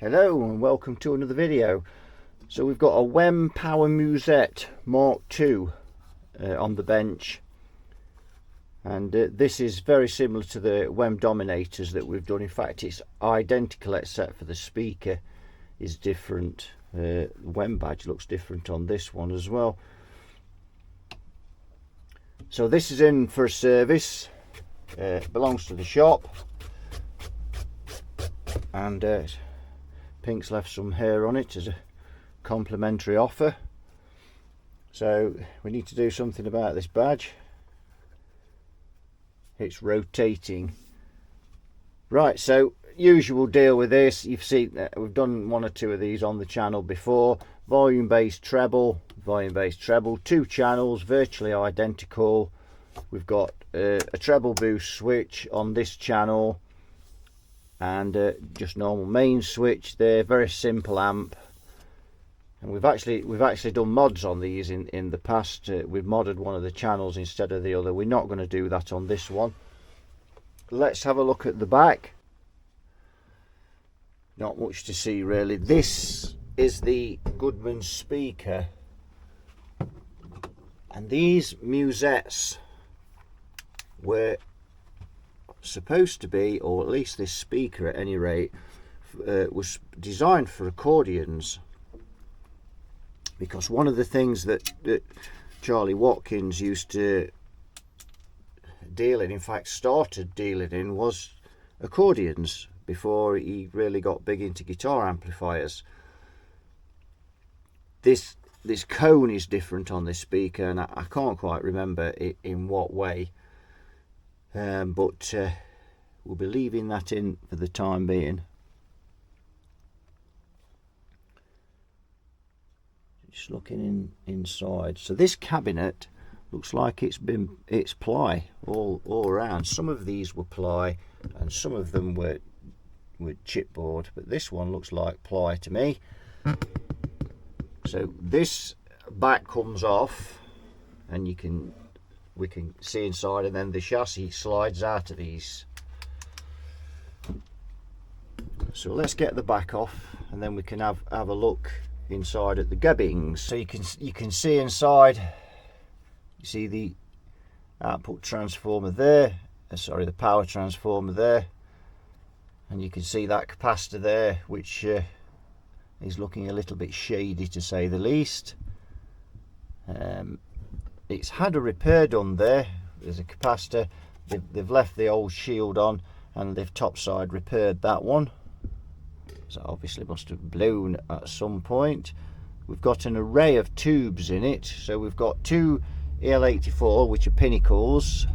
Hello and welcome to another video. So we've got a Wem Musette Mk on the bench, and this is very similar to the Wem Dominators that we've done. In fact, it's identical except for the speaker is different. The Wem badge looks different on this one as well. So this is in for a service. Belongs to the shop, and Pink's left some hair on it as a complimentary offer. So we need to do something about this badge. It's rotating. Right, so usual deal with this. You've seen that we've done one or two of these on the channel before. Volume based treble, two channels, virtually identical. We've got a treble boost switch on this channel, and just normal main switch there. Very simple amp, and we've actually done mods on these in the past. We've modded one of the channels instead of the other. We're not going to do that on this one. Let's have a look at the back. Not much to see really. This is the Goodman speaker, and these Musettes were supposed to be, or at least this speaker at any rate, was designed for accordions, because one of the things that Charlie Watkins used to deal in fact started dealing in, was accordions before he really got big into guitar amplifiers. This cone is different on this speaker, and I can't quite remember in what way. But we'll be leaving that in for the time being. Just looking inside. So this cabinet looks like it's ply all around. Some of these were ply and some of them were chipboard, but this one looks like ply to me. So this back comes off, and we can see inside, and then the chassis slides out of these. So let's get the back off, and then we can have a look inside at the gubbings. So you can see inside. You see the output transformer there, sorry, the power transformer there, and you can see that capacitor there, which is looking a little bit shady to say the least. It's had a repair done there. There's a capacitor. They've left the old shield on, and they've topside repaired that one. So obviously must have blown at some point. We've got an array of tubes in it. So we've got two EL84, which are pinnacles,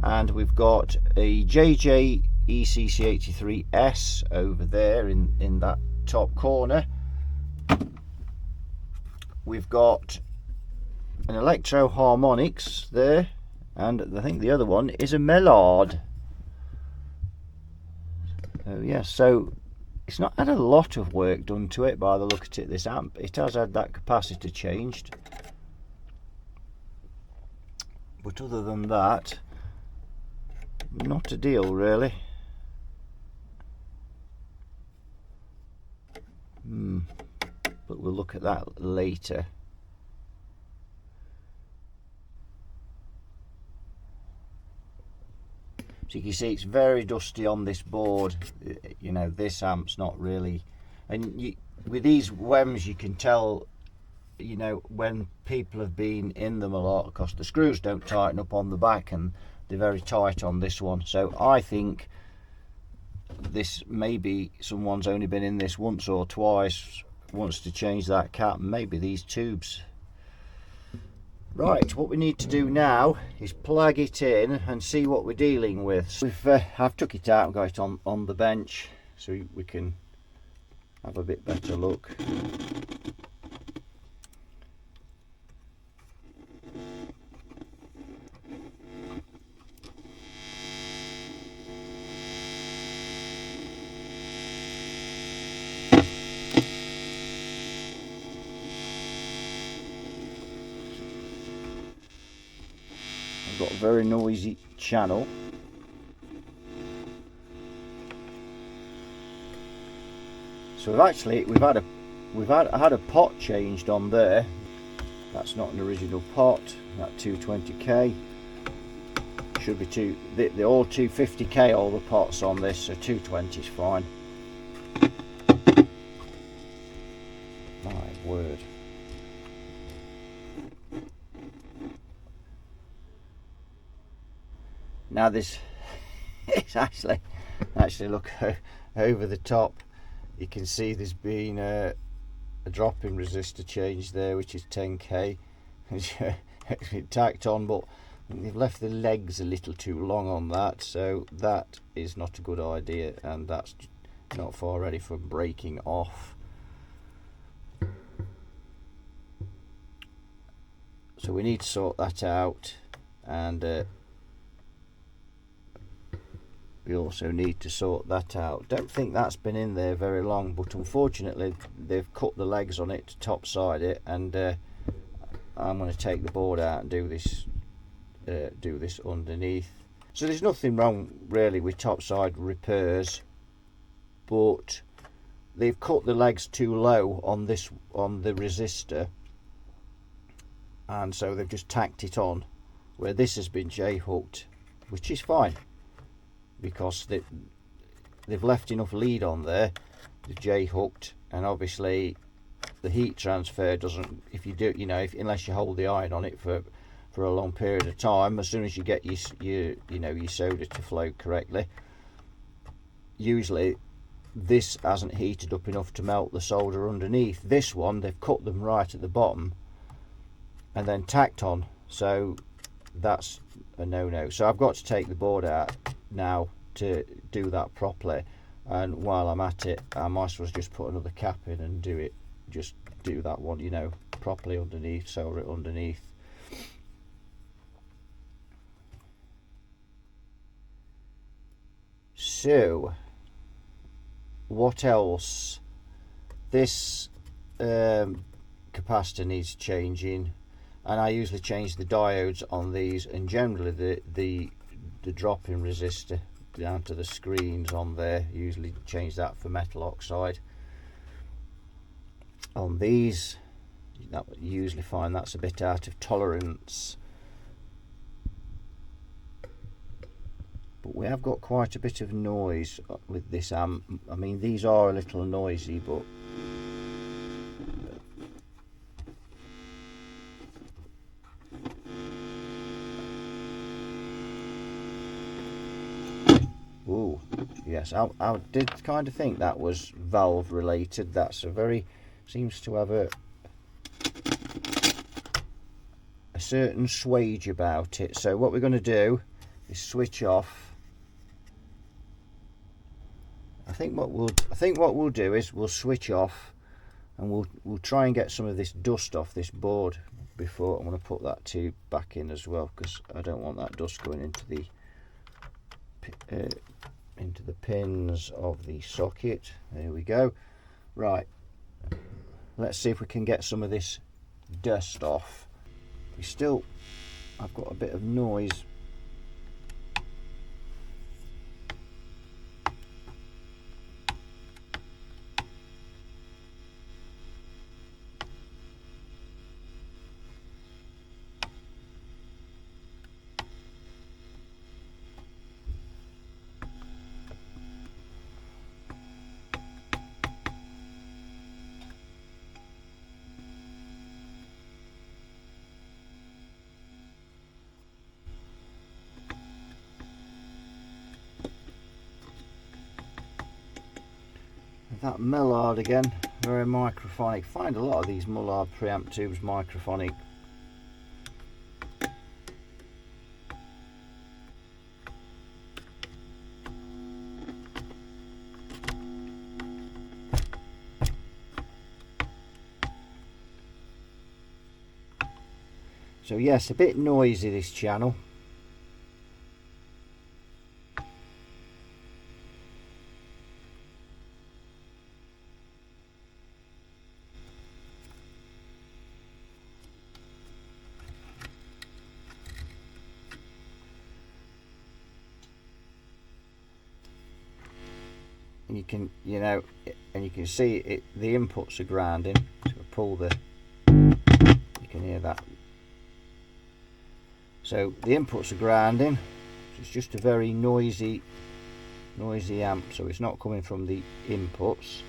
and we've got a JJ ECC83S over there in that top corner. We've got an Electro Harmonics there, and I think the other one is a Mellard. Oh yeah, so it's not had a lot of work done to it by the look at it, this amp. It has had that capacitor changed, but other than that, not a deal really. But we'll look at that later. So you can see it's very dusty on this board. You know, this amp's not really, and with these Wems you can tell, you know, when people have been in them a lot, because the screws don't tighten up on the back, and they're very tight on this one. So I think this, maybe someone's only been in this once or twice, wants to change that cap, and maybe these tubes. Right, what we need to do now is plug it in and see what we're dealing with. I've took it out and got it on the bench so we can have a bit better look. Got a very noisy channel. So we've had a pot changed on there. That's not an original pot. That 220k should be they're all 250k, all the pots on this, so 220 is fine. My word. Now this it's actually look over the top. You can see there's been a drop-in resistor change there, which is 10k. It's been tacked on, but they've left the legs a little too long on that, so that is not a good idea, and that's not far ready for breaking off. So we need to sort that out, and we also need to sort that out. Don't think that's been in there very long, but unfortunately they've cut the legs on it to top side it, and I'm going to take the board out and do this underneath. So there's nothing wrong really with topside repairs, but they've cut the legs too low on the resistor, and so they've just tacked it on where this has been J-hooked, which is fine because they've left enough lead on there. They've J-hooked, and obviously the heat transfer doesn't, if you do, unless you hold the iron on it for a long period of time, as soon as you get your soda to flow correctly, usually this hasn't heated up enough to melt the solder underneath. This one, they've cut them right at the bottom and then tacked on, so that's a no-no. So I've got to take the board out now to do that properly, and while I'm at it, I might as well just put another cap in and do that one, properly underneath, solder it underneath. So what else? This capacitor needs changing, and I usually change the diodes on these, and generally the drop-in resistor down to the screens on there, usually change that for metal oxide. On these, that you usually find that's a bit out of tolerance, but we have got quite a bit of noise with this amp. I mean, these are a little noisy, but ooh, yes, I did kind of think that was valve related. That's seems to have a certain swage about it. So what we're going to do is switch off. I think what we'll do is we'll switch off, and we'll try and get some of this dust off this board before. I'm going to put that tube back in as well, because I don't want that dust going into the pins of the socket. There we go. Right, let's see if we can get some of this dust off. I've got a bit of noise. That Mullard again, very microphonic. Find a lot of these Mullard preamp tubes microphonic. So yes, a bit noisy this channel. You can, and you can see the inputs are grinding. So pull the, you can hear that. So the inputs are grinding. It's just a very noisy amp, so it's not coming from the inputs.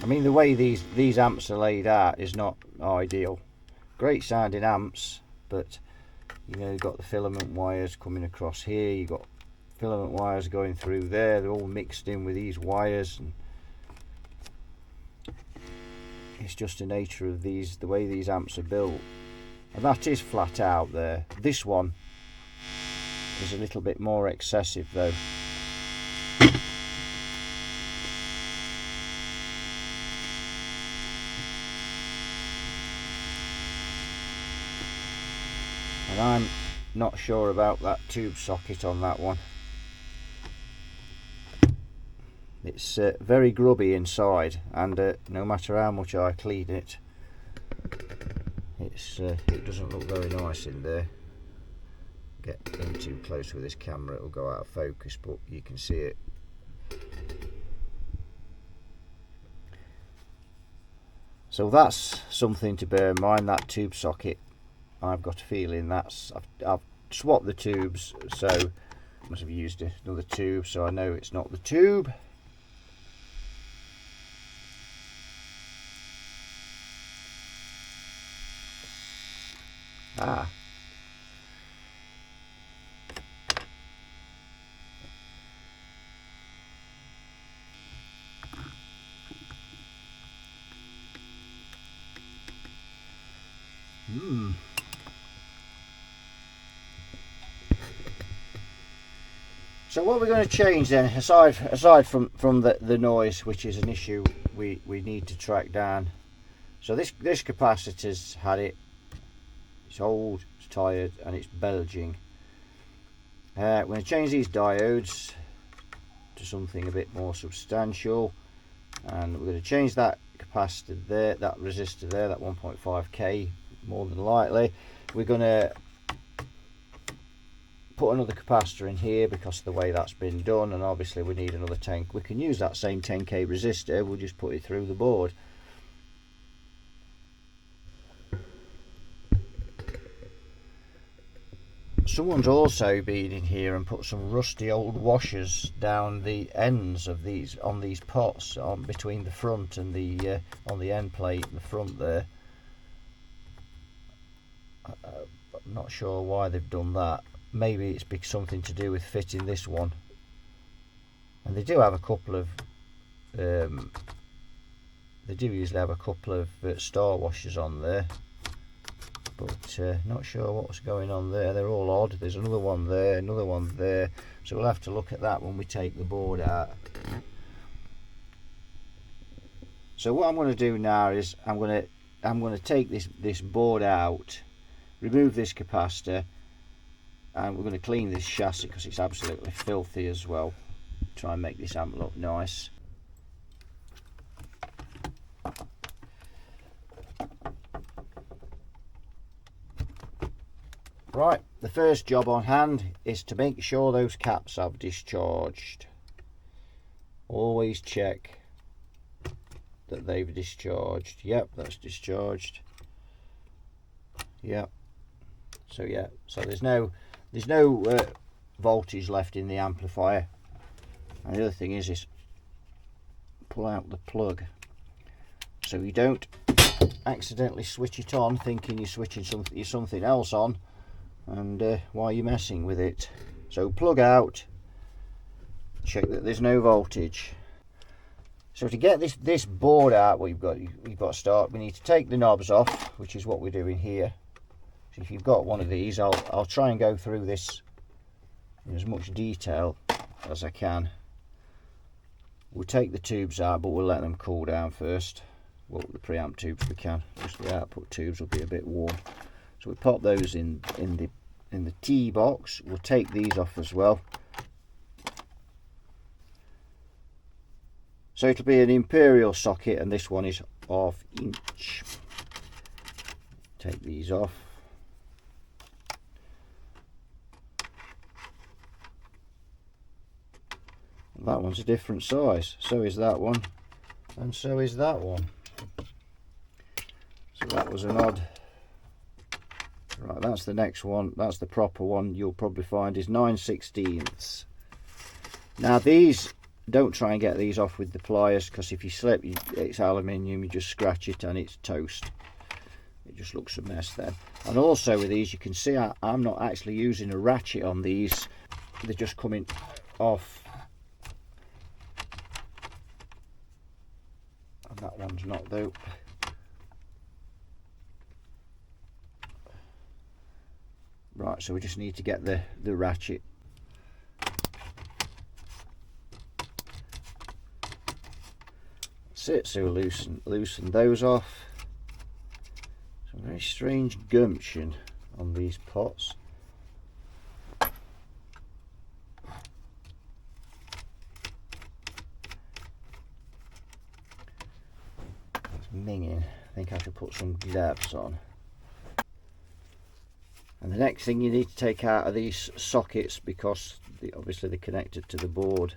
I mean, the way these amps are laid out is not ideal. Great sounding amps, but you know, you've got the filament wires coming across here, you've got filament wires going through there, they're all mixed in with these wires, and it's just the nature of the way these amps are built. And that is flat out there. This one is a little bit more excessive though. And I'm not sure about that tube socket on that one. It's very grubby inside, and no matter how much I clean it, it doesn't look very nice in there. Get in too close with this camera, it will go out of focus, but you can see it. So that's something to bear in mind, that tube socket. I've got a feeling I've swapped the tubes, so I must have used another tube, so I know it's not the tube. Ah. So what we're going to change then, aside from the noise, which is an issue we need to track down. So this capacitor's had it. It's old, it's tired, and it's bulging. We're going to change these diodes to something a bit more substantial, and we're going to change that capacitor there, that resistor there, that 1.5k, more than likely. We're going to put another capacitor in here because of the way that's been done, and obviously we need another 10. We can use that same 10k resistor, we'll just put it through the board. Someone's also been in here and put some rusty old washers down the ends of these, on these pots, on between the front and the on the end plate in the front there. I'm not sure why they've done that. Maybe it's something to do with fitting this one. And they do have a couple of they do usually have a couple of star washers on there, but not sure what's going on there. They're all odd. There's another one there, another one there, so we'll have to look at that when we take the board out. So what I'm going to do now is I'm going to take this board out, remove this capacitor, and we're going to clean this chassis because it's absolutely filthy as well. Try and make this amp look nice. Right, the first job on hand is to make sure those caps have discharged. Always check that they've discharged. Yep, that's discharged. Yep. So yeah, so there's no voltage left in the amplifier. And the other thing is pull out the plug so you don't accidentally switch it on thinking you're switching something else on, and while you're messing with it. So plug out, check that there's no voltage. So to get this board out, we've got to start. We need to take the knobs off, which is what we're doing here. So if you've got one of these, I'll try and go through this in as much detail as I can. We'll take the tubes out, but we'll let them cool down first. Well, the preamp tubes we can. Just the output tubes will be a bit warm. So we pop those in the T box. We'll take these off as well. So it'll be an imperial socket, and this one is 1/2 inch. Take these off. That one's a different size, so is that one, and so is that one. So that was an odd. Right, that's the next one. That's the proper one. You'll probably find is 9/16. Now these, don't try and get these off with the pliers, because if you slip, it's aluminium, you just scratch it and it's toast. It just looks a mess then. And also with these, you can see I'm not actually using a ratchet on these. They're just coming off. And that one's not though. Right, so we just need to get the ratchet. That's it, so loosen those off. Some very strange gumption on these pots. It's minging. I think I should put some gloves on. And the next thing you need to take out are these sockets, because obviously they're connected to the board.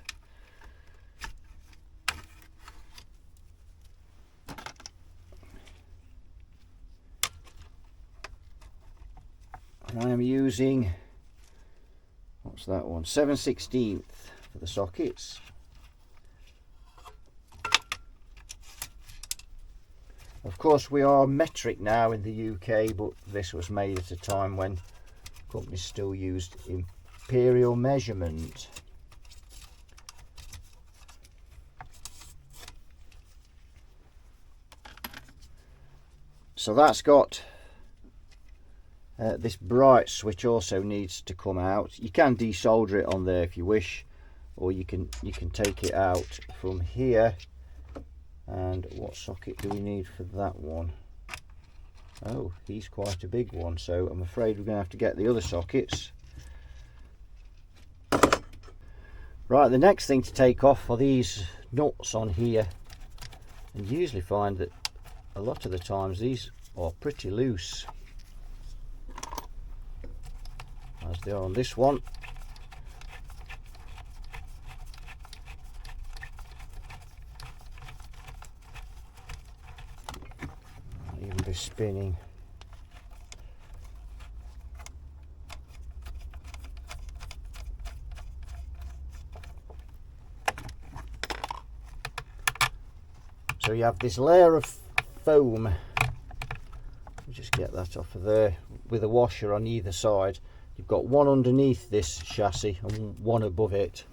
And I am using, what's that one, 7/16 for the sockets. Of course we are metric now in the UK, but this was made at a time when companies still used imperial measurement. So that's got this bright switch also needs to come out. You can desolder it on there if you wish, or you can take it out from here. And what socket do we need for that one? Oh, he's quite a big one, so I'm afraid we're going to have to get the other sockets. Right, the next thing to take off are these nuts on here, and you usually find that a lot of the times these are pretty loose, as they are on this one. Even be spinning. So you have this layer of foam. Just get that off of there with a washer on either side. You've got one underneath this chassis and one above it.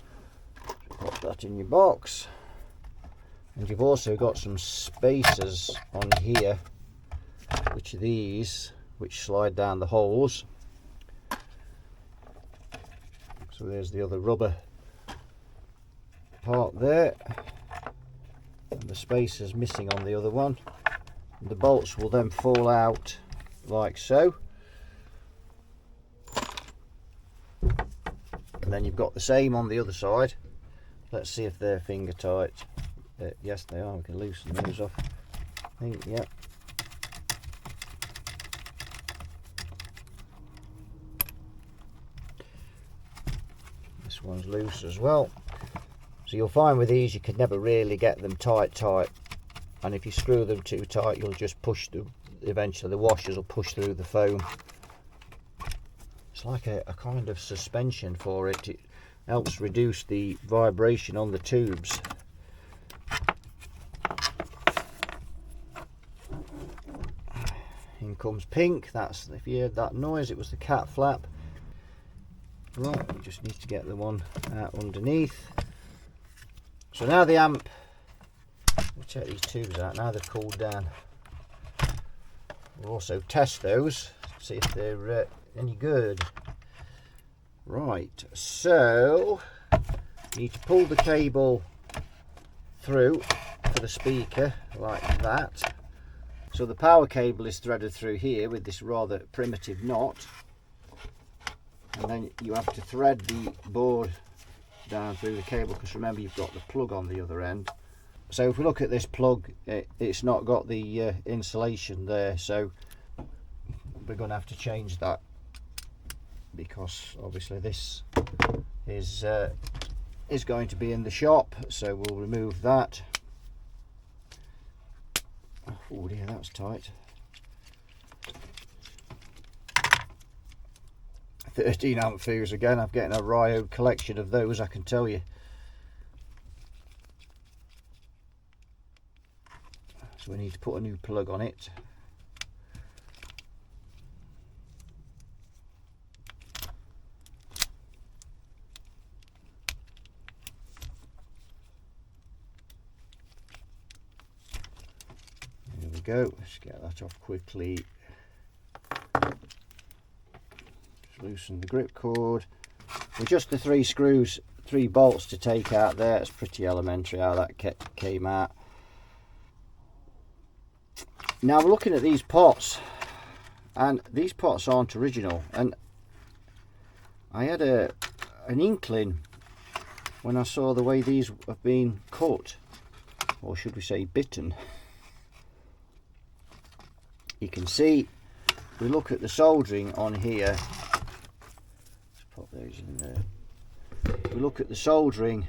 Pop that in your box. And you've also got some spacers on here, which are these, which slide down the holes. So there's the other rubber part there, and the spacers missing on the other one. And the bolts will then fall out like so. And then you've got the same on the other side. Let's see if they're finger tight. Yes, they are. We can loosen those off. I think, yeah. This one's loose as well. So you'll find with these you can never really get them tight. And if you screw them too tight, you'll just push them. Eventually the washers will push through the foam. It's like a kind of suspension for it. It helps reduce the vibration on the tubes. In comes pink. That's, if you heard that noise, it was the cat flap. Right, we just need to get the one out underneath. So now the amp, we'll check these tubes out now they've cooled down. We'll also test those, see if they're any good. Right, so you need to pull the cable through for the speaker like that. So the power cable is threaded through here with this rather primitive knot, and then you have to thread the board down through the cable, because remember you've got the plug on the other end. So if we look at this plug, it's not got the insulation there, so we're going to have to change that, because obviously this is is going to be in the shop, so we'll remove that. Oh dear, that was tight. 13 amp fuse again. I'm getting a riot collection of those, I can tell you. So we need to put a new plug on it. There we go. Let's get that off quickly. Just loosen the grip cord. With just the 3 screws, 3 bolts to take out there. It's pretty elementary how that came out. Now we're looking at these pots, and these pots aren't original, and I had an inkling when I saw the way these have been cut, or should we say bitten. You can see, we look at the soldering on here. Let's pop those in there. If we look at the soldering,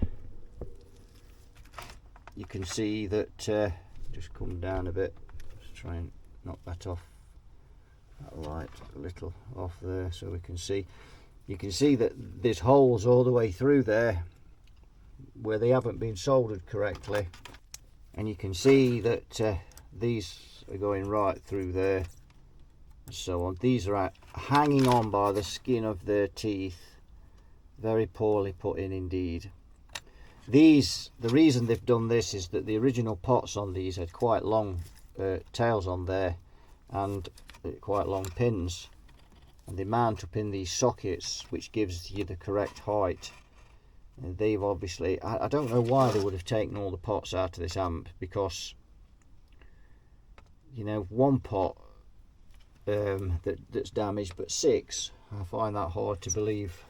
you can see that just come down a bit. Try and knock that off, that light a little off there, so we can see. You can see that there's holes all the way through there where they haven't been soldered correctly, and you can see that these are going right through there and so on. These are hanging on by the skin of their teeth. Very poorly put in indeed. These, the reason they've done this is that the original pots on these had quite long tails on there and quite long pins, and they mount up in these sockets, which gives you the correct height. And they've obviously, I don't know why they would have taken all the pots out of this amp, because you know, 1 pot that's damaged, but 6, I find that hard to believe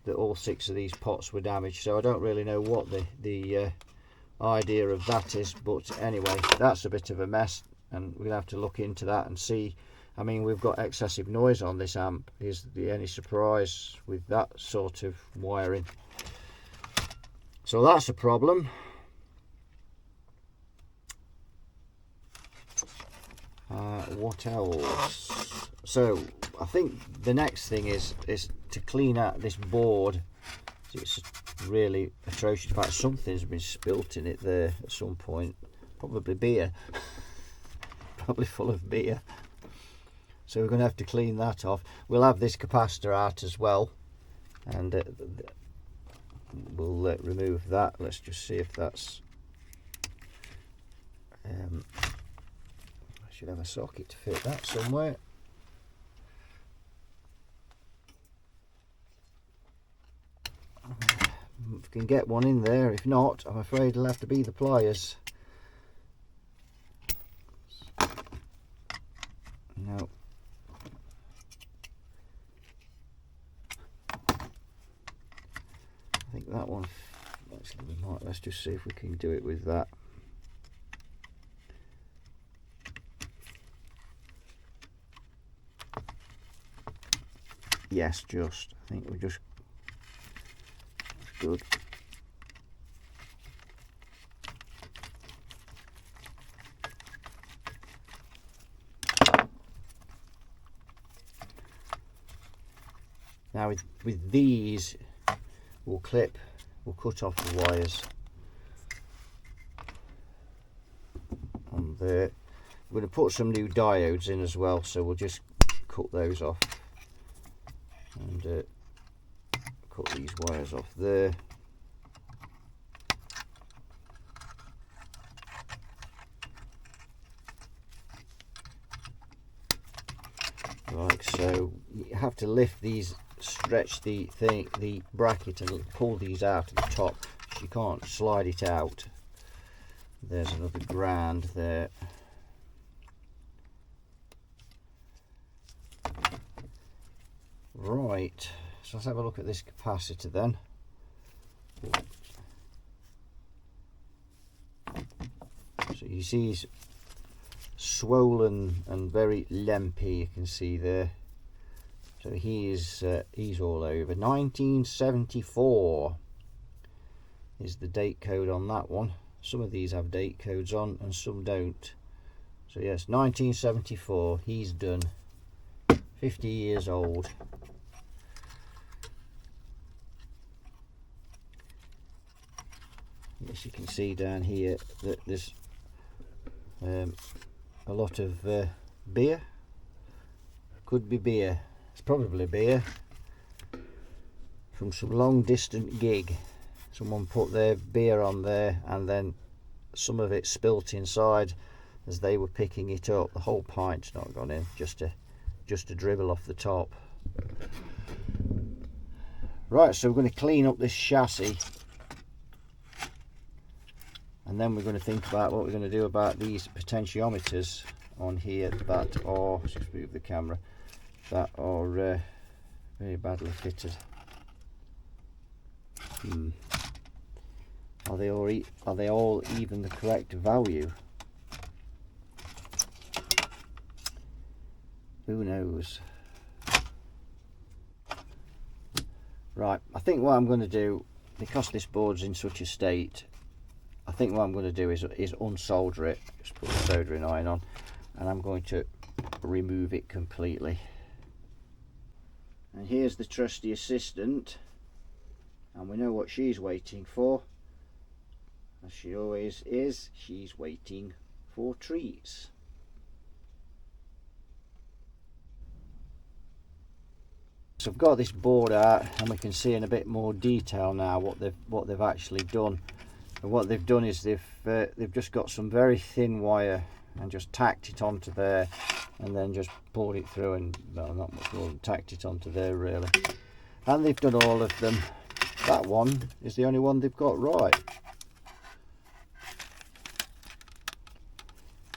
that all 6 of these pots were damaged. So I don't really know what the idea of that is, but anyway, that's a bit of a mess, and we'll have to look into that and see. I mean, we've got excessive noise on this amp. Is there any surprise with that sort of wiring? So that's a problem. What else? So I think the next thing is to clean out this board. It's really atrocious. In fact, something's been spilt in it there at some point. Probably beer. Probably full of beer. So we're going to have to clean that off. We'll have this capacitor out as well, and we'll remove that. Let's just see if that's... I should have a socket to fit that somewhere. If we can get one in there. If not, I'm afraid it'll have to be the pliers. No. I think that one, actually we might, let's just see if we can do it with that. Yes, just, I think we just, that's good. Now with these, we'll cut off the wires on there. We're going to put some new diodes in as well, so we'll just cut those off and cut these wires off there. Like so. You have to lift these, stretch the bracket and pull these out at the top. You can't slide it out. There's another ground there. Right, so let's have a look at this capacitor then. So you see he's swollen and very lumpy, you can see there. So he's all over. 1974. is the date code on that one. Some of these have date codes on and some don't. So yes, 1974, he's done. 50 years old. Yes, you can see down here that there's a lot of beer. Could be beer. It's probably beer from some long distant gig. Someone put their beer on there and then some of it spilt inside as they were picking it up. The whole pint's not gone in, just a dribble off the top. Right, so we're going to clean up this chassis, and then we're going to think about what we're going to do about these potentiometers on here that are, just move the camera, that are very badly fitted. Are they all even the correct value? Who knows? Right, I think what I'm going to do, because this board's in such a state, I think what I'm going to do is unsolder it, just put a soldering iron on, and I'm going to remove it completely. And here's the trusty assistant, and we know what she's waiting for, as she always is. She's waiting for treats. So I've got this board out, and we can see in a bit more detail now what they've actually done. And what they've done is they've just got some very thin wire and just tacked it onto there, and then just pulled it through, and well, not much more than tacked it onto there really. And they've done all of them. That one is the only one they've got right.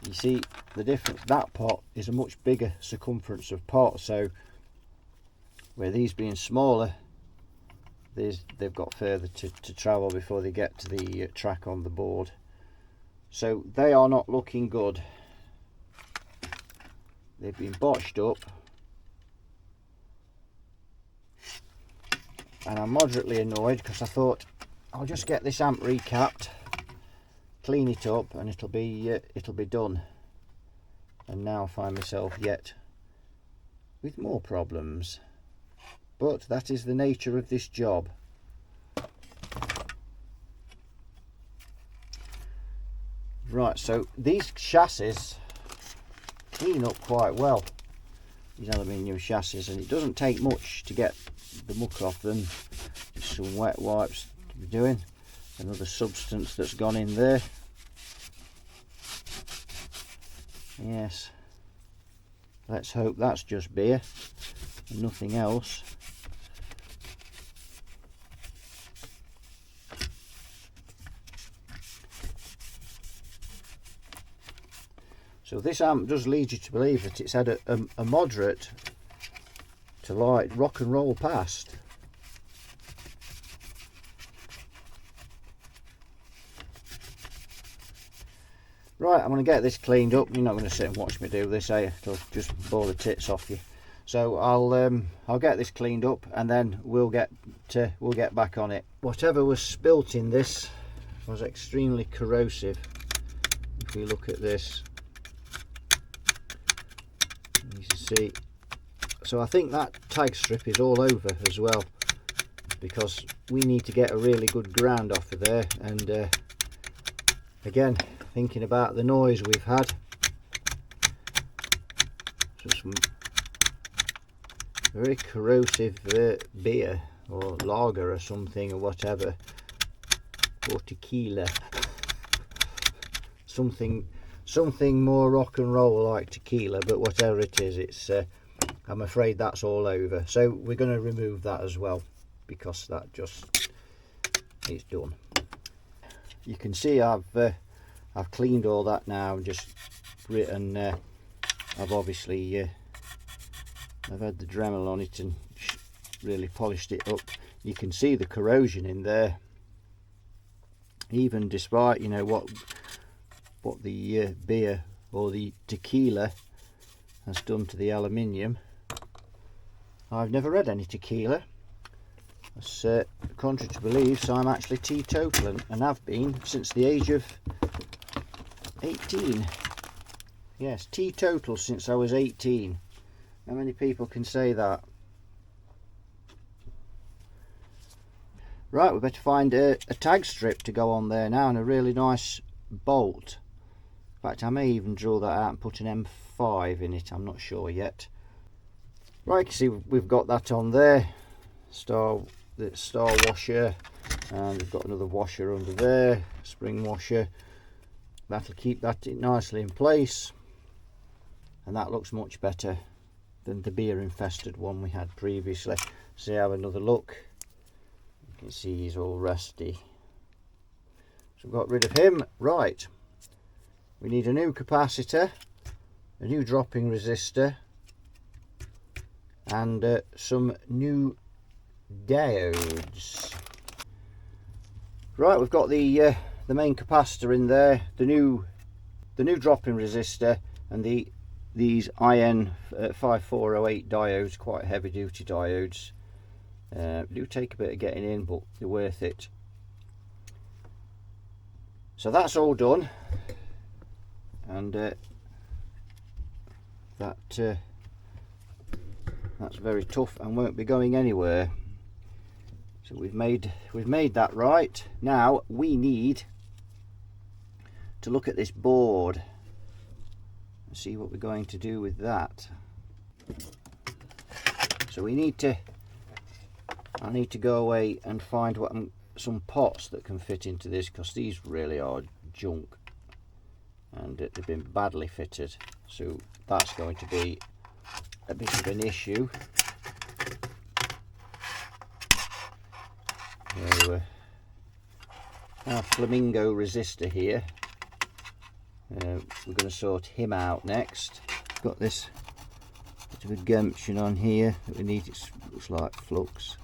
You see the difference? That pot is a much bigger circumference of pot, so where these being smaller, they've got further to travel before they get to the track on the board. So they are not looking good. They've been botched up, and I'm moderately annoyed because I thought I'll just get this amp recapped, clean it up, and it'll be done. And now I find myself yet with more problems. But that is the nature of this job. Right, so these chassis clean up quite well, these aluminium chassis, and it doesn't take much to get the muck off them. Just some wet wipes to be doing. Another substance that's gone in there. Yes, let's hope that's just beer and nothing else. So this amp does lead you to believe that it's had a moderate to light rock and roll past. Right, I'm going to get this cleaned up. You're not going to sit and watch me do this, are you? It'll just bore the tits off you. So I'll get this cleaned up, and then we'll get back on it. Whatever was spilt in this was extremely corrosive. If we look at this, you can see. So I think that tag strip is all over as well, because we need to get a really good ground off of there. And again, thinking about the noise we've had, so some very corrosive beer or lager or something or whatever, or tequila, something more rock and roll like tequila, but whatever it is, it's I'm afraid that's all over. So we're going to remove that as well, because that just, it's done. You can see I've cleaned all that now, and just written, I've obviously I've had the Dremel on it and really polished it up. You can see the corrosion in there, even despite, you know, what the beer or the tequila has done to the aluminium. I've never had any tequila, It's contrary to belief, so I'm actually teetotal and have been since the age of 18. Yes, teetotal since I was 18. How many people can say that? Right, we better find a tag strip to go on there now, and a really nice bolt. In fact, I may even draw that out and put an M5 in it, I'm not sure yet. Right, you can see we've got that on there, the star washer, and we've got another washer under there, spring washer. That'll keep that nicely in place, and that looks much better than the beer infested one we had previously. So have another look. You can see he's all rusty. So we've got rid of him. Right, we need a new capacitor, a new dropping resistor, and some new diodes. Right, we've got the main capacitor in there, the new dropping resistor, and these IN 5408 diodes, quite heavy duty diodes. Do take a bit of getting in, but they're worth it. So that's all done, and that's very tough and won't be going anywhere. So we've made that right. Now we need to look at this board and see what we're going to do with that. So I need to go away and find some pots that can fit into this, because these really are junk and they've been badly fitted. So that's going to be a bit of an issue. So our flamingo resistor here, we're going to sort him out next. Got this bit of a gumption on here that we need. It looks like flux.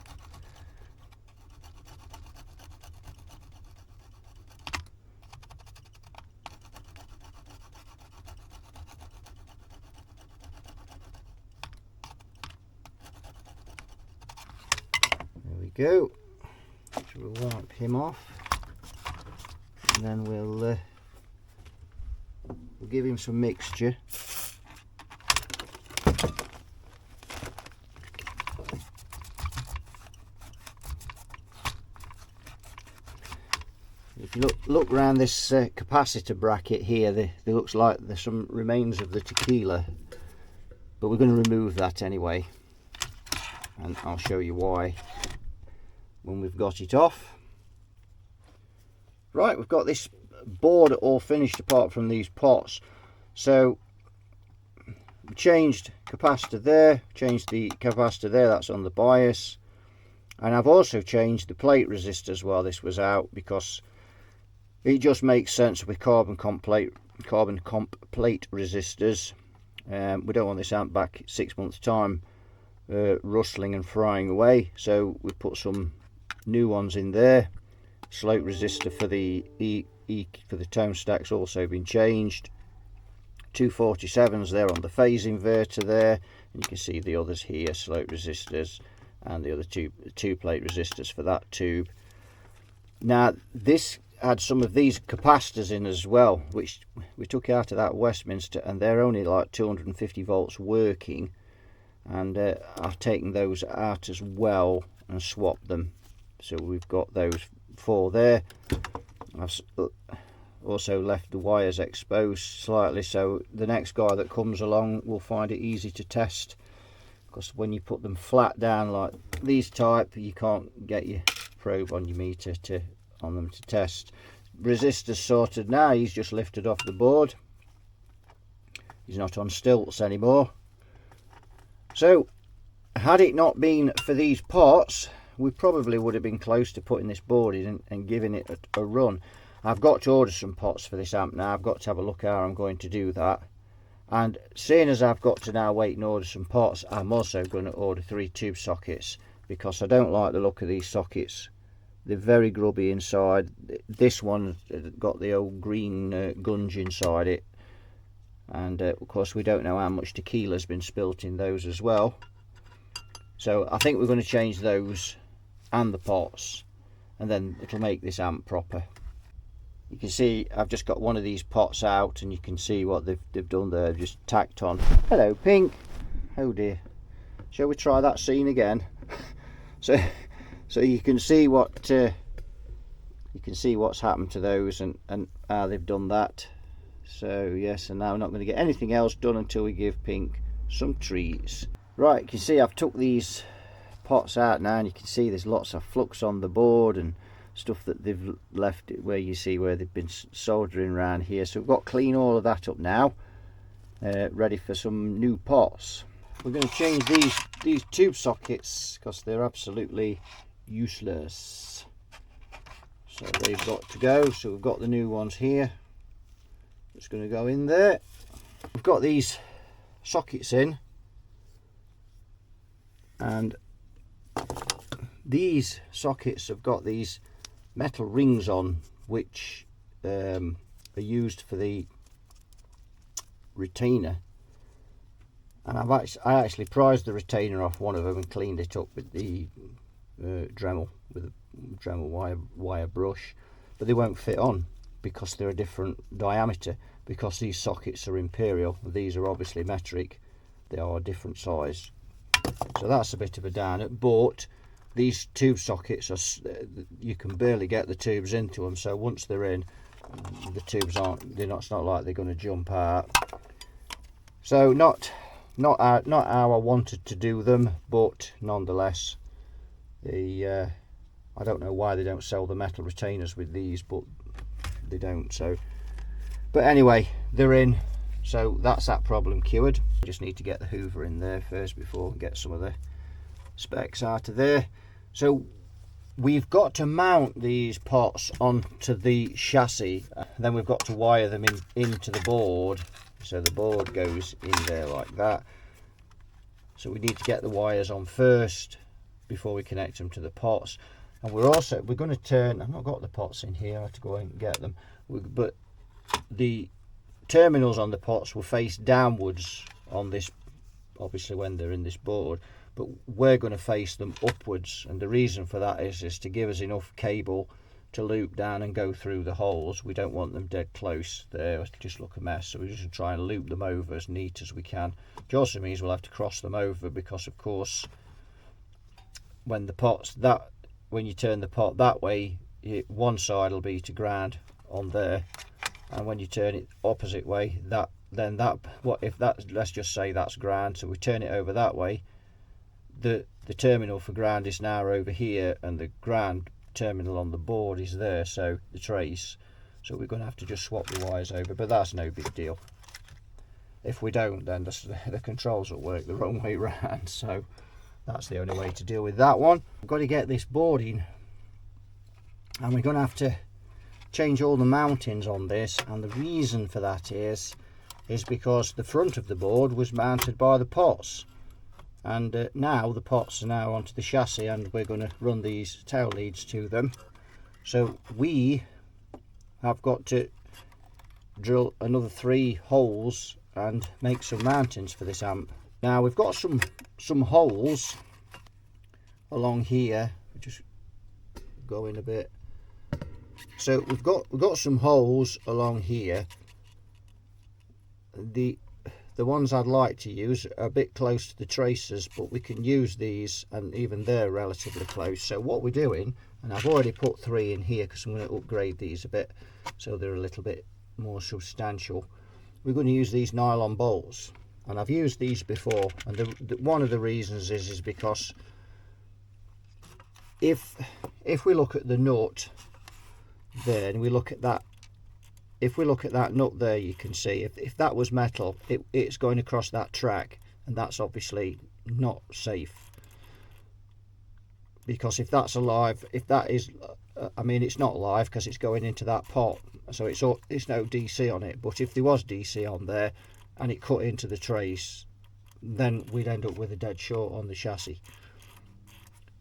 There we go. So we'll wipe him off, and then we'll give him some mixture. If you look around this capacitor bracket here, there looks like there's some remains of the tequila, but we're going to remove that anyway, and I'll show you why when we've got it off. Right, we've got this board all finished apart from these pots. So we changed capacitor there, changed the capacitor there, that's on the bias, and I've also changed the plate resistors while this was out, because it just makes sense with carbon comp plate resistors. We don't want this amp back 6 months time rustling and frying away, so we put some new ones in there. Slope resistor for the for the tone stack's also been changed. 247s there on the phase inverter there, and you can see the others here, slope resistors, and the other two plate resistors for that tube. Now this had some of these capacitors in as well, which we took out of that Westminster, and they're only like 250 volts working, and I've taken those out as well and swapped them. So we've got those 4 there. I've also left the wires exposed slightly, so the next guy that comes along will find it easy to test, because when you put them flat down like these type, you can't get your probe on your meter on them to test. Resistors sorted now. He's just lifted off the board. He's not on stilts anymore. So had it not been for these pots, we probably would have been close to putting this board in and giving it a run. I've got to order some pots for this amp now. I've got to have a look how I'm going to do that. And seeing as I've got to now wait and order some pots, I'm also going to order 3 tube sockets, because I don't like the look of these sockets. They're very grubby inside. This one got the old green gunge inside it, and of course we don't know how much tequila's been spilt in those as well. So I think we're going to change those and the pots, and then it'll make this amp proper. You can see I've just got one of these pots out, and you can see what they've done there. Just tacked on. Hello, Pink. Oh dear. Shall we try that scene again? so you can see what what's happened to those, and how they've done that. So yes, and now we're not going to get anything else done until we give Pink some treats. Right, you can see I've took these pots out now, and you can see there's lots of flux on the board and stuff that they've left where you see where they've been soldering around here. So we've got to clean all of that up now, ready for some new pots. We're going to change these tube sockets because they're absolutely useless. So they've got to go. So we've got the new ones here. It's going to go in there. We've got these sockets in, and these sockets have got these metal rings on, which are used for the retainer. And I actually prized the retainer off one of them and cleaned it up with the Dremel, with a Dremel wire brush, but they won't fit on because they're a different diameter, because these sockets are imperial. These are obviously metric, they are a different size. So that's a bit of a downer, but these tube sockets are, you can barely get the tubes into them, so once they're in, the tubes it's not like they're going to jump out. So not how I wanted to do them, but nonetheless, I don't know why they don't sell the metal retainers with these, but they don't. So, but anyway, they're in, so that's that problem cured. Just need to get the hoover in there first before we get some of the specs out of there. So we've got to mount these pots onto the chassis, then we've got to wire them into the board. So the board goes in there like that. So we need to get the wires on first before we connect them to the pots. And we're going to turn, I've not got the pots in here, I have to go and get them, but the terminals on the pots will face downwards on this, obviously when they're in this board, but we're going to face them upwards, and the reason for that is to give us enough cable to loop down and go through the holes. We don't want them dead close there, it'll just look a mess, so we're just going to try and loop them over as neat as we can, which also means we'll have to cross them over, because of course when the pots, when you turn the pot that way, one side will be to ground on there, and when you turn it opposite way, let's just say that's ground, so we turn it over that way, the terminal for ground is now over here, and the ground terminal on the board is there, so the trace, so we're going to have to just swap the wires over, but that's no big deal. If we don't, then the controls will work the wrong way around, so that's the only way to deal with that one. We've got to get this board in, and we're going to have to change all the mountings on this, and the reason for that is because the front of the board was mounted by the pots, and now the pots are now onto the chassis, and we're going to run these tail leads to them. So we have got to drill another 3 holes and make some mountings for this amp. Now we've got some holes along here, just go in a bit. So we've got some holes along here. The ones I'd like to use are a bit close to the tracers, but we can use these, and even they're relatively close. So what we're doing, and I've already put 3 in here because I'm going to upgrade these a bit so they're a little bit more substantial. We're going to use these nylon bolts, and I've used these before, and one of the reasons is because if we look at the nut there, and we look at that, if we look at that nut there, you can see if that was metal, it's going across that track, and that's obviously not safe, because if that's alive, if that is, I mean, it's not live because it's going into that pot, so it's no DC on it, but if there was DC on there and it cut into the trace, then we'd end up with a dead short on the chassis.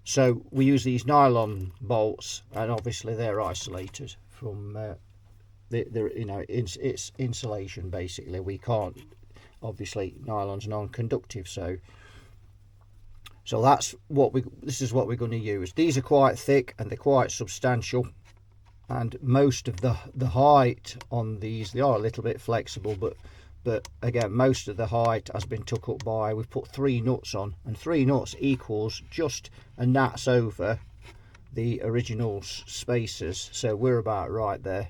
So we use these nylon bolts, and obviously they're isolated from it's insulation basically. We can't, obviously nylon's non-conductive, so So this is what we're going to use. These are quite thick and they're quite substantial, and most of the height on these, they are a little bit flexible, but again, most of the height has been took up by, we've put 3 nuts on, and 3 nuts equals just a gnats over the original spacers, so we're about right there.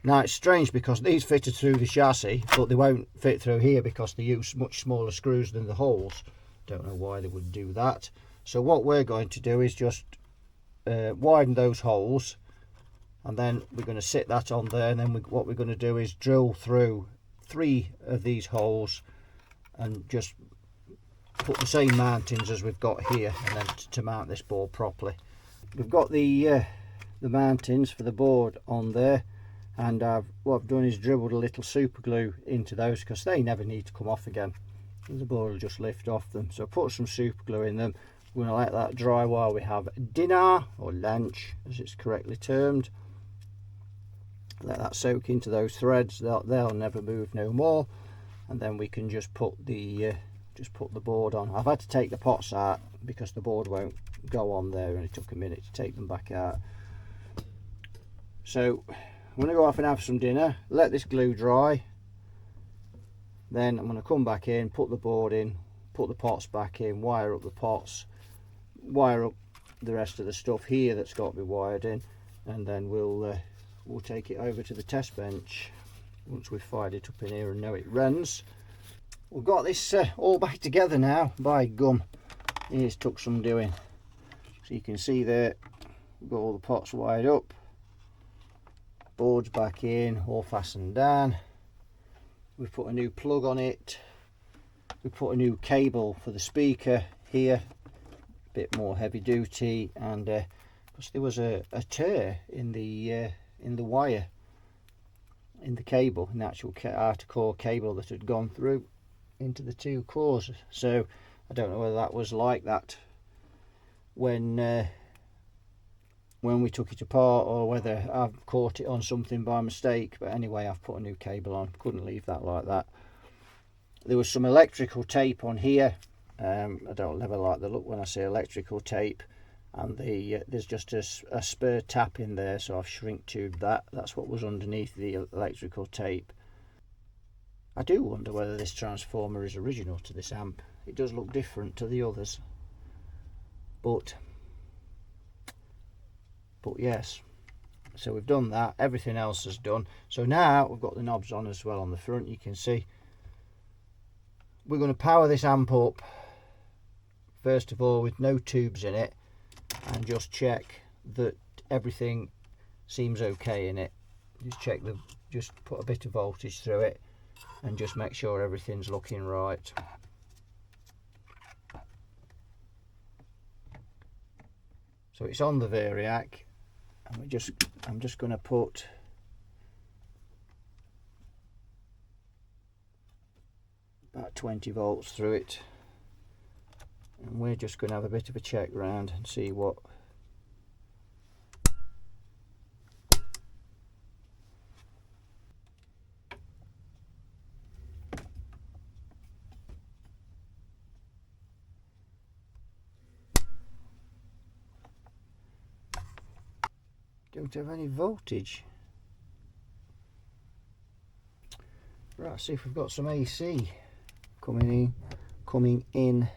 Now it's strange because these fitted through the chassis, but they won't fit through here because they use much smaller screws than the holes. Don't know why they would do that. So what we're going to do is just widen those holes, and then we're going to sit that on there, and then what we're going to do is drill through 3 of these holes and just put the same mountings as we've got here, and then to mount this board properly. We've got the mountings for the board on there, and what I've done is dribbled a little super glue into those because they never need to come off again. The board will just lift off them. So put some super glue in them. We're going to let that dry while we have dinner, or lunch as it's correctly termed. Let that soak into those threads. They'll never move no more, and then we can just put the board on. I've had to take the pots out because the board won't go on there, and it took a minute to take them back out. So I'm going to go off and have some dinner, let this glue dry, then I'm going to come back in, put the board in, put the pots back in, wire up the pots, wire up the rest of the stuff here that's got to be wired in, and then we'll take it over to the test bench once we've fired it up in here and know it runs. We've got this all back together now. By gum, it's took some doing. So you can see there, we've got all the pots wired up, boards back in, all fastened down. We've put a new plug on it. We put a new cable for the speaker here, a bit more heavy duty, and because there was a tear in the wire, in the cable, in the actual outer core cable that had gone through into the 2 cores. So I don't know whether that was like that when we took it apart, or whether I've caught it on something by mistake, but anyway, I've put a new cable on. Couldn't leave that like that. There was some electrical tape on here. I don't ever like the look when I say electrical tape, and there's just a spare tap in there, so I've shrink tubed that. That's what was underneath the electrical tape. I do wonder whether this transformer is original to this amp. It does look different to the others, but yes. So we've done that, everything else is done. So now we've got the knobs on as well on the front, you can see. We're going to power this amp up first of all with no tubes in it, and just check that everything seems okay in it. Just put a bit of voltage through it and just make sure everything's looking right. So it's on the variac, and I'm just going to put about 20 volts through it, and we're just going to have a bit of a check round and see what don't have any voltage. Right, see if we've got some AC coming in.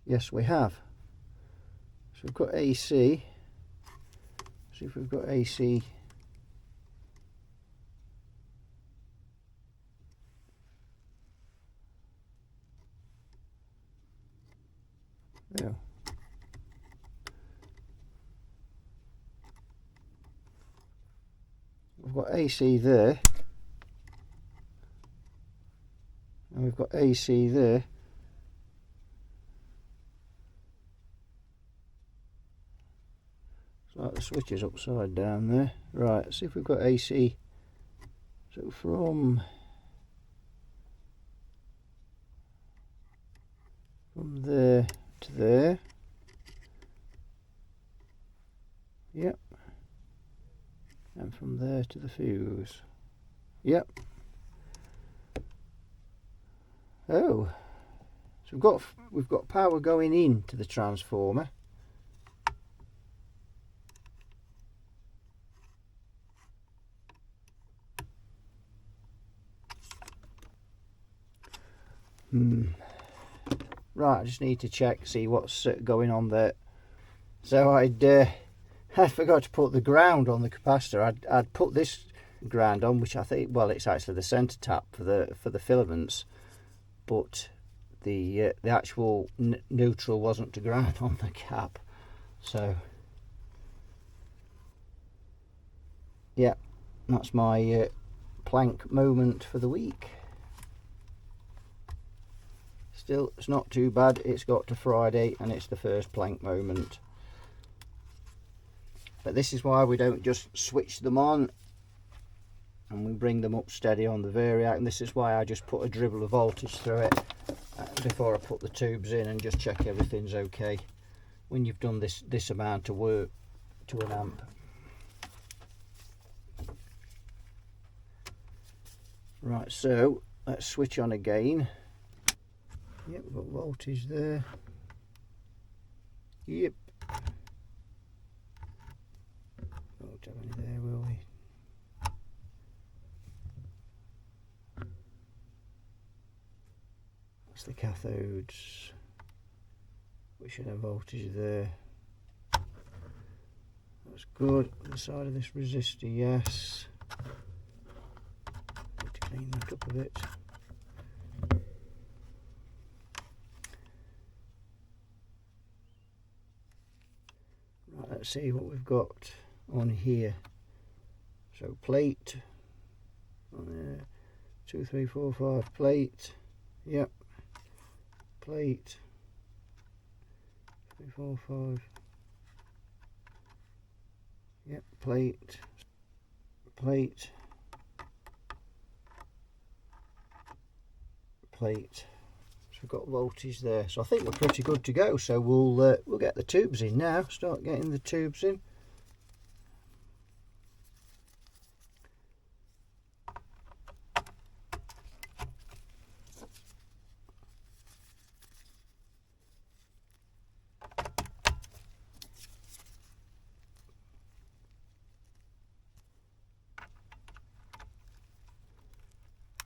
Yes, we have. So we've got AC. See if we've got AC. There. We've got AC there, and we've got AC there. It's like the switch is upside down there. Right, let's see if we've got AC. So from there to there. Yep. And to the fuse. Yep. Oh, so we've got power going into the transformer. Right, I just need to check, see what's going on there. So I forgot to put the ground on the capacitor. I'd put this ground on, which I think, well, it's actually the center tap for the filaments, but the actual neutral wasn't to ground on the cap. So yeah, that's my plank moment for the week. Still, it's not too bad. It's got to Friday and it's the first plank moment. But this is why we don't just switch them on and we bring them up steady on the variac, and this is why I just put a dribble of voltage through it before I put the tubes in, and just check everything's okay when you've done this amount of work to an amp. Right, so let's switch on again. Yep, we've got voltage there. Yep. Won't have any there, will we? That's the cathodes. We should have voltage there. That's good. On the side of this resistor, yes. Need to clean that up a bit. Right, let's see what we've got on here. So plate on there, 2, 3, 4, 5 plate. Yep, plate 3, 4, 5. Yep, plate, plate, plate. So we've got voltage there. So I think we're pretty good to go. So we'll get the tubes in now. Start getting the tubes in.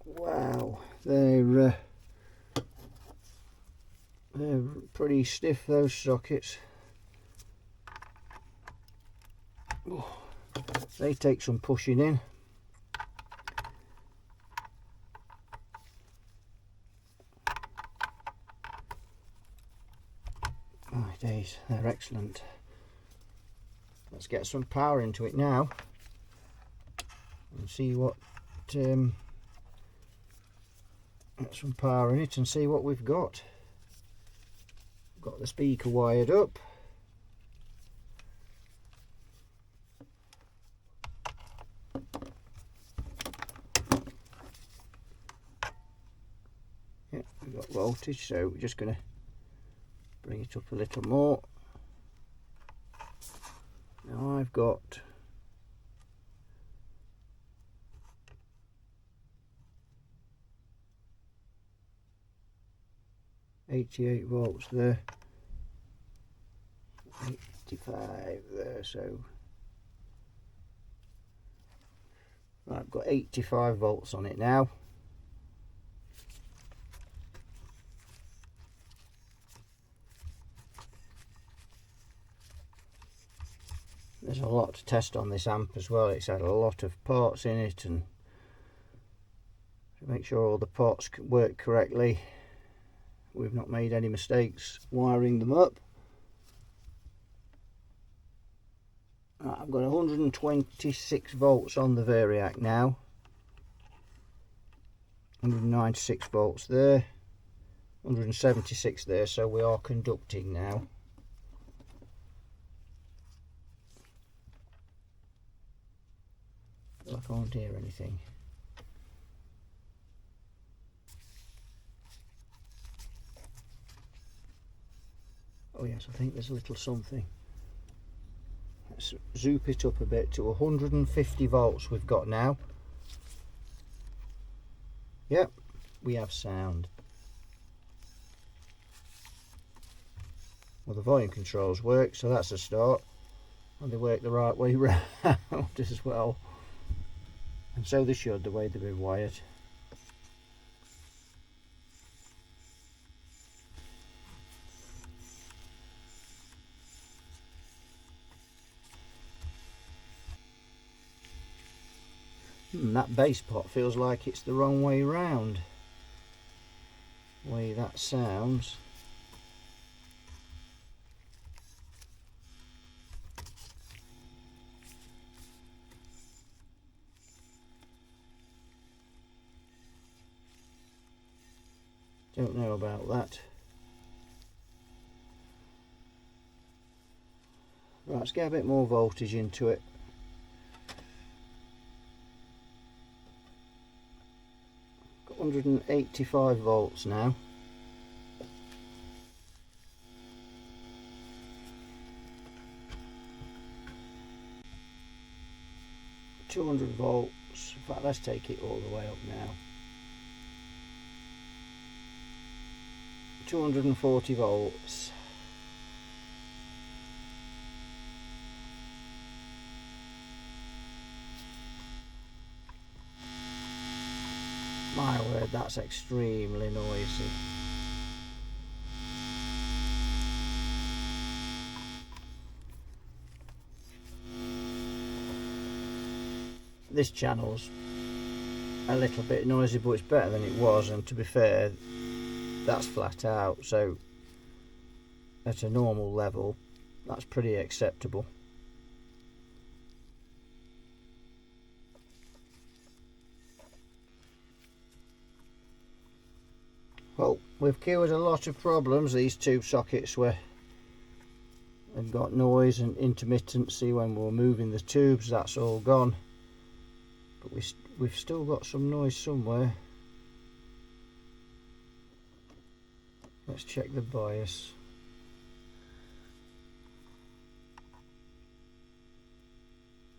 Wow, they're pretty stiff, those sockets. Oh, they take some pushing in. My days, they're excellent. Let's get some power into it now and see what get some power in it and see what we've got. Got the speaker wired up. Yeah, we've got voltage, so we're just going to bring it up a little more. Now I've got 88 volts there, 85 there, so right, I've got 85 volts on it now. There's a lot to test on this amp as well. It's had a lot of parts in it, and to make sure all the parts work correctly. We've not made any mistakes wiring them up. Right, I've got 126 volts on the variac now. 196 volts there. 176 there, so we are conducting now. I can't hear anything. Oh yes, I think there's a little something. Let's zoop it up a bit to 150 volts we've got now. Yep, we have sound. Well, the volume controls work, so that's a start. And they work the right way round as well. And so they should, the way they've been wired. That bass pot feels like it's the wrong way round. The way that sounds. Don't know about that. Right, let's get a bit more voltage into it. Got 185 volts now. $200 volts. In fact, let's take it all the way up now. 240 volts. My word, that's extremely noisy. This channel's a little bit noisy, but it's better than it was, and to be fair, that's flat out, so at a normal level that's pretty acceptable. Well, we've cured a lot of problems. These tube sockets had got noise and intermittency when we were moving the tubes. That's all gone, but we've still got some noise somewhere. Let's check the bias.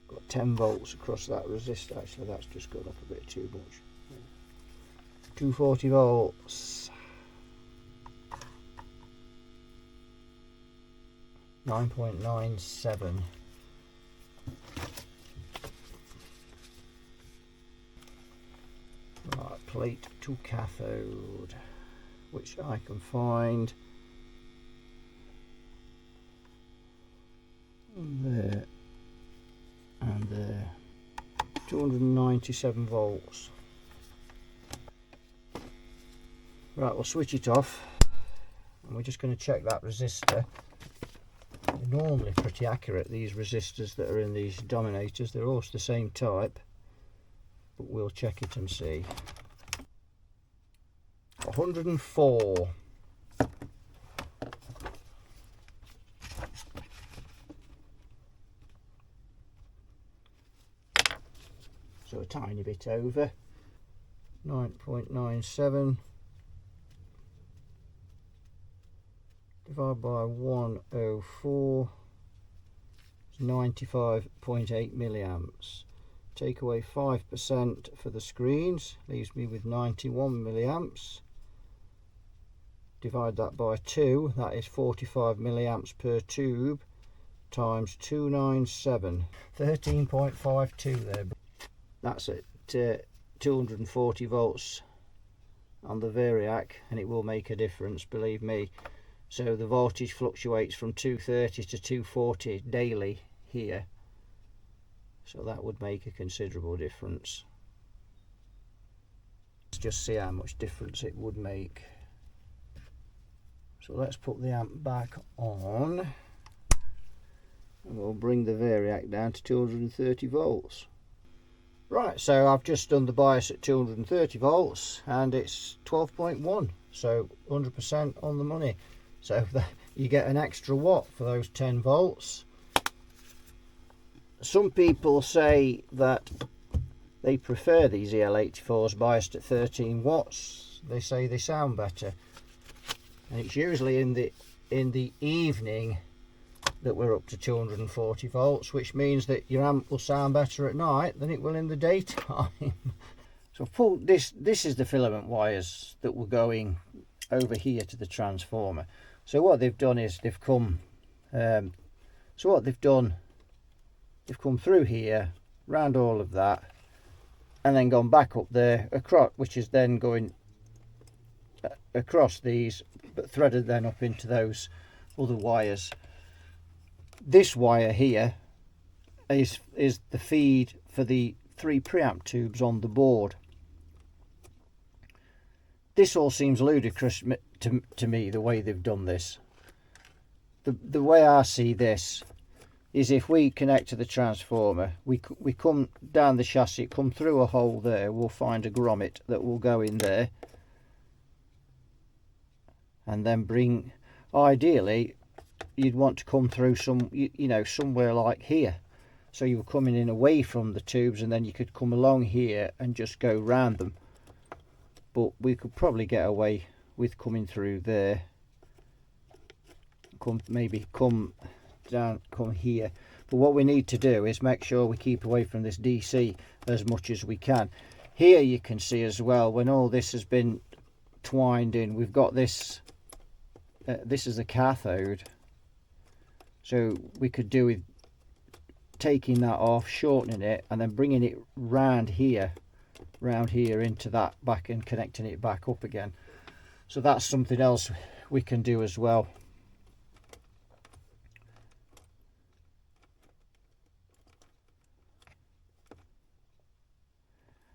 Got 10 volts across that resistor. Actually, that's just gone up a bit too much. 240 volts. 9.97. Right, plate to cathode, which I can find there and there. 297 volts. Right, we'll switch it off and we're just going to check that resistor. They're normally pretty accurate, these resistors that are in these Dominators. They're all the same type, but we'll check it and see. 104. So a tiny bit over. 9.97 divided by 104 is 95.8 milliamps. Take away 5% for the screens, leaves me with 91 milliamps. Divide that by 2, that is 45 milliamps per tube, times 297, 13.52 there. That's at 240 volts on the Variac, and it will make a difference, believe me. So the voltage fluctuates from 230 to 240 daily here, so that would make a considerable difference. Let's just see how much difference it would make. So let's put the amp back on and we'll bring the Variac down to 230 volts. Right, so I've just done the bias at 230 volts and it's 12.1, so 100% on the money. So you get an extra watt for those 10 volts. Some people say that they prefer these EL84s biased at 13 watts. They say they sound better, and it's usually in the evening that we're up to 240 volts, which means that your amp will sound better at night than it will in the daytime. So I've pulled this is the filament wires that were going over here to the transformer. So what they've done is they've come they've come through here, round all of that, and then gone back up there across, which is then going across these, but threaded then up into those other wires. This wire here is the feed for the 3 preamp tubes on the board. This all seems ludicrous to me, the way they've done this. The way I see this is, if we connect to the transformer, we come down the chassis, come through a hole there, we'll find a grommet that will go in there, and then bring, ideally you'd want to come through some, you know, somewhere like here, so you were coming in away from the tubes, and then you could come along here and just go round them. But we could probably get away with coming through there, maybe come down, come here. But what we need to do is make sure we keep away from this DC as much as we can. Here you can see as well, when all this has been twined in, we've got this this is a cathode, so we could do with taking that off, shortening it, and then bringing it round here into that back and connecting it back up again. So that's something else we can do as well.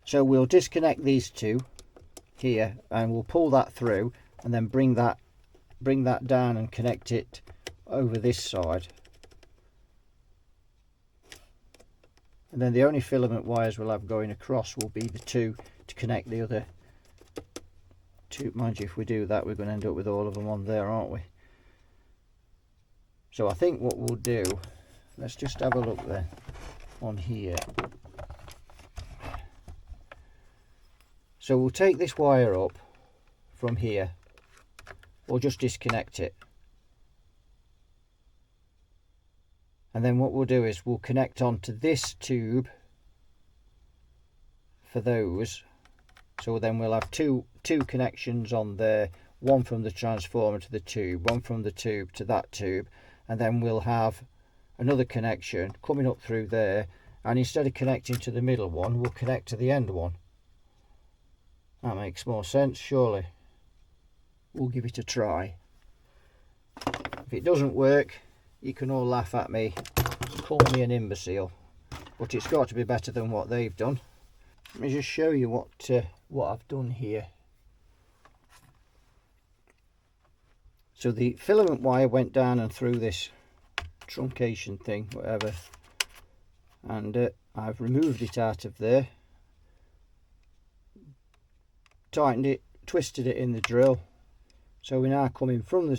So we'll disconnect these two here, and we'll pull that through, and then bring that down and connect it over this side. And then the only filament wires we'll have going across will be the two to connect the other two. Mind you, if we do that, we're going to end up with all of them on there, aren't we? So I think what we'll do, let's just have a look then on here. So we'll take this wire up from here, or just disconnect it. And then what we'll do is we'll connect onto this tube for those. So then we'll have two connections on there, one from the transformer to the tube, one from the tube to that tube, and then we'll have another connection coming up through there, and instead of connecting to the middle one, we'll connect to the end one. That makes more sense, surely. We'll give it a try. If it doesn't work, you can all laugh at me, call me an imbecile, but it's got to be better than what they've done. Let me just show you what I've done here. So the filament wire went down and through this truncation thing, whatever, and I've removed it out of there, tightened it, twisted it in the drill. So we're now coming from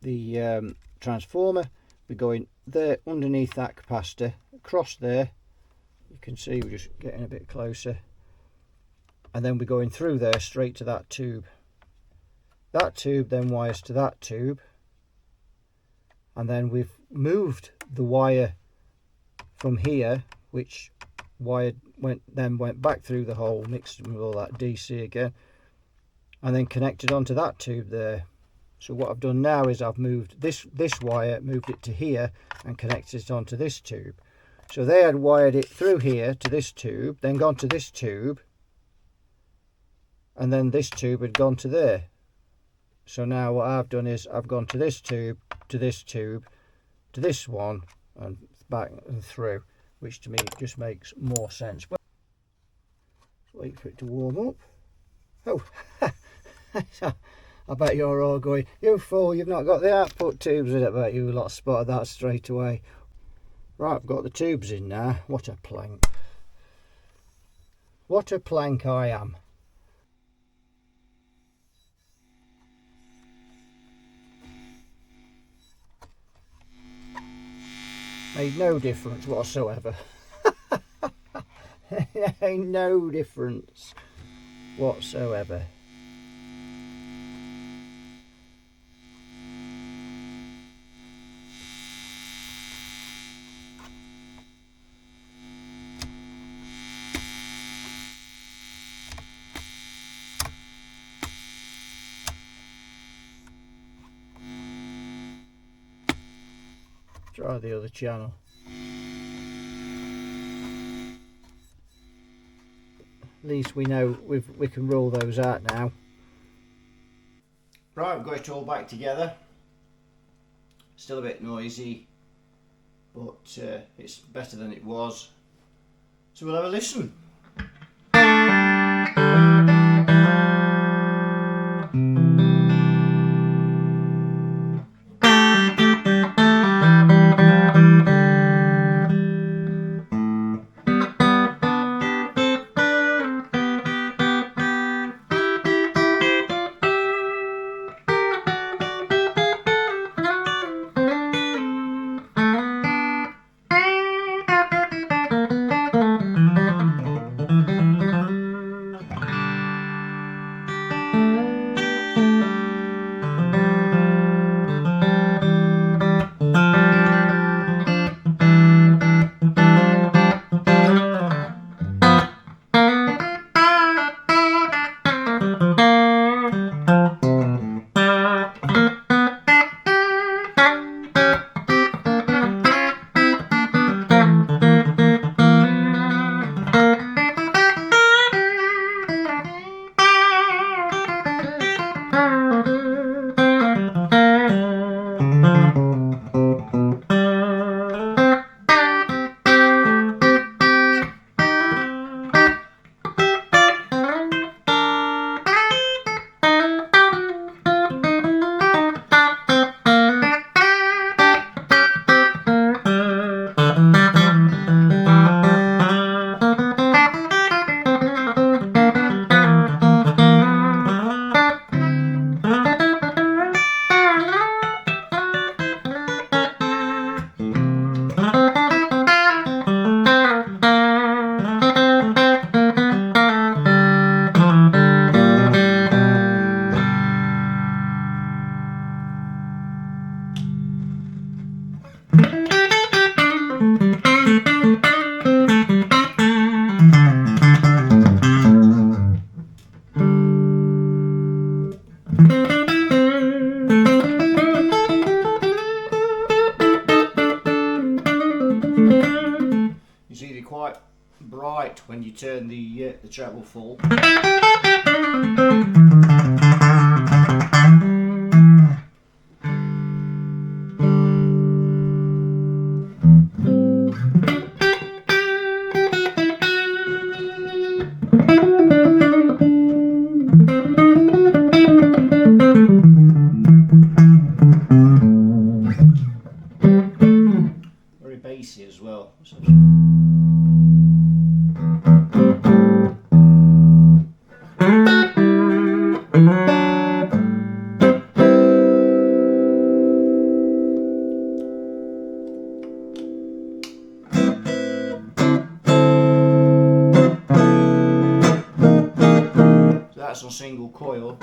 the transformer, we're going there underneath that capacitor, across there, you can see we're just getting a bit closer, and then we're going through there straight to that tube. That tube then wires to that tube, and then we've moved the wire from here, which wire went back through the hole, mixed with all that DC again, and then connected onto that tube there. So what I've done now is I've moved this wire, moved it to here, and connected it onto this tube. So they had wired it through here to this tube, then gone to this tube, and then this tube had gone to there. So now what I've done is I've gone to this tube, to this tube, to this one, and back and through, which to me just makes more sense. Well, wait for it to warm up. Oh, I bet you're all going, you fool, you've not got the output tubes in it. I bet you lot spotted that straight away. Right, I've got the tubes in now. What a plank. What a plank I am. Made no difference whatsoever. Ain't no difference whatsoever. Try the other channel. At least we know we can roll those out now. Right, we've got it all back together. Still a bit noisy, but it's better than it was. So we'll have a listen. You see, they're quite bright when you turn the treble full. Very bassy as well. That's on single coil.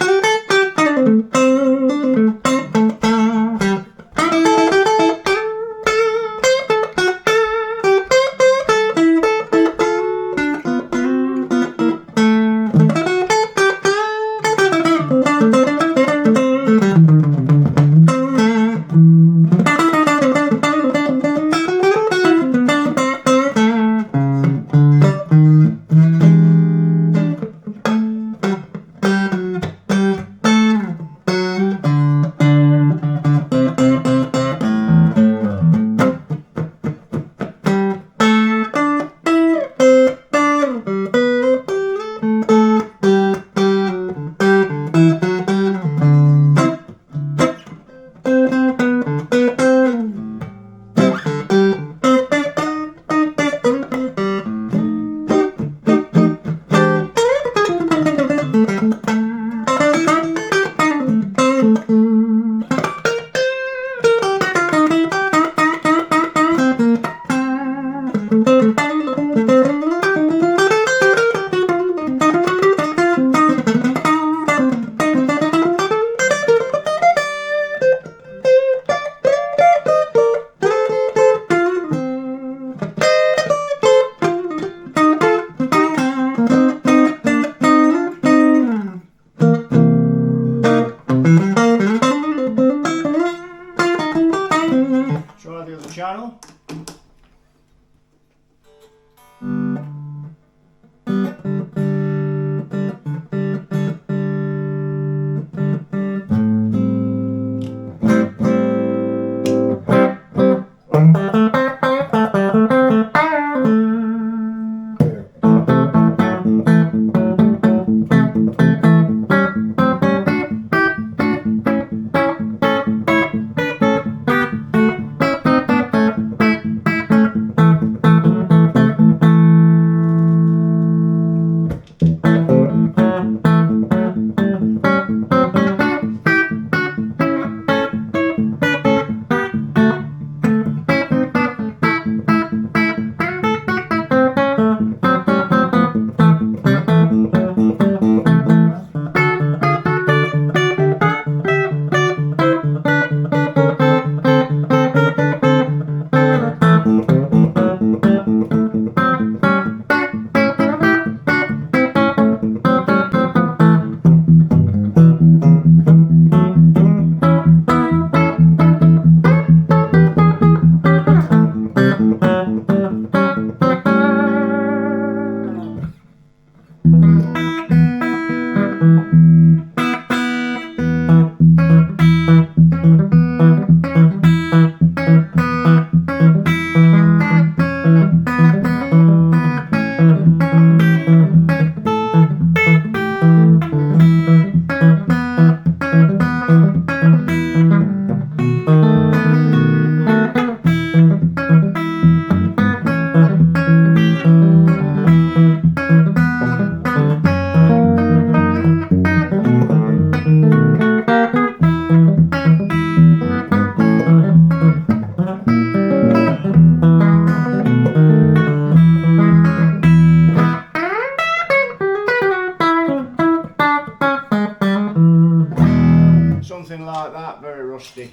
rusty.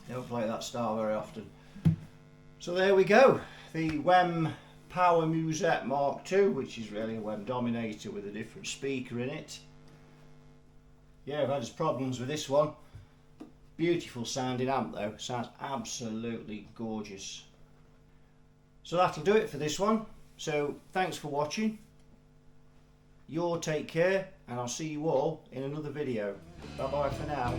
Don't play that style very often. So there we go, the Wem Musette Mk, which is really a Wem Dominator with a different speaker in it. Yeah, I've had problems with this one. Beautiful sounding amp though, sounds absolutely gorgeous. So that'll do it for this one. So thanks for watching. You all take care, and I'll see you all in another video. Bye bye for now.